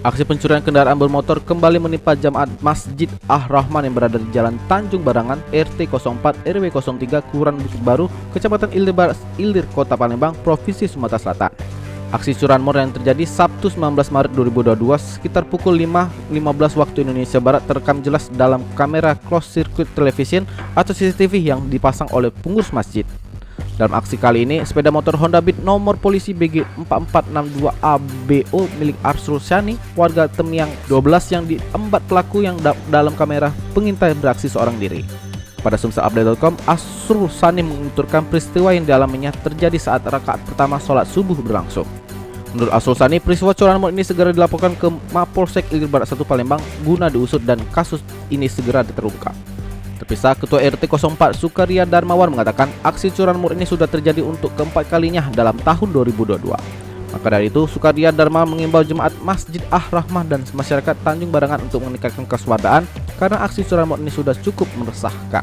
Aksi pencurian kendaraan bermotor kembali menimpa jemaat Masjid Ar-Rahman yang berada di Jalan Tanjung Barangan, RT 04 RW 03, Kelurahan Bukit Baru, Kecamatan Ilir Barat, Ilir, Kota Palembang, Provinsi Sumatera Selatan. Aksi curanmor yang terjadi Sabtu 19 Maret 2022 sekitar pukul 5.15 waktu Indonesia Barat terekam jelas dalam kamera closed circuit television atau CCTV yang dipasang oleh pengurus masjid. Dalam aksi kali ini, sepeda motor Honda Beat nomor polisi BG 4462 ABO milik Arsul Syani, warga Temiang 12 yang diembat pelaku yang dalam kamera pengintai beraksi seorang diri. Pada sumserupdate.com, Arsul Syani menuturkan peristiwa yang dialaminya terjadi saat rakaat pertama sholat subuh berlangsung. Menurut Arsul Syani, peristiwa curanmor ini segera dilaporkan ke Mapolsek Ilir Barat 1 Palembang guna diusut dan kasus ini segera terungkap. Terpisah, Ketua RT 04 Sukaria Darmawan mengatakan aksi curanmor ini sudah terjadi untuk keempat kalinya dalam tahun 2022. Maka dari itu, Sukaria Darmawan mengimbau jemaat Masjid Ar-Rahman dan masyarakat Tanjung Barangan untuk meningkatkan kewaspadaan karena aksi curanmor ini sudah cukup meresahkan.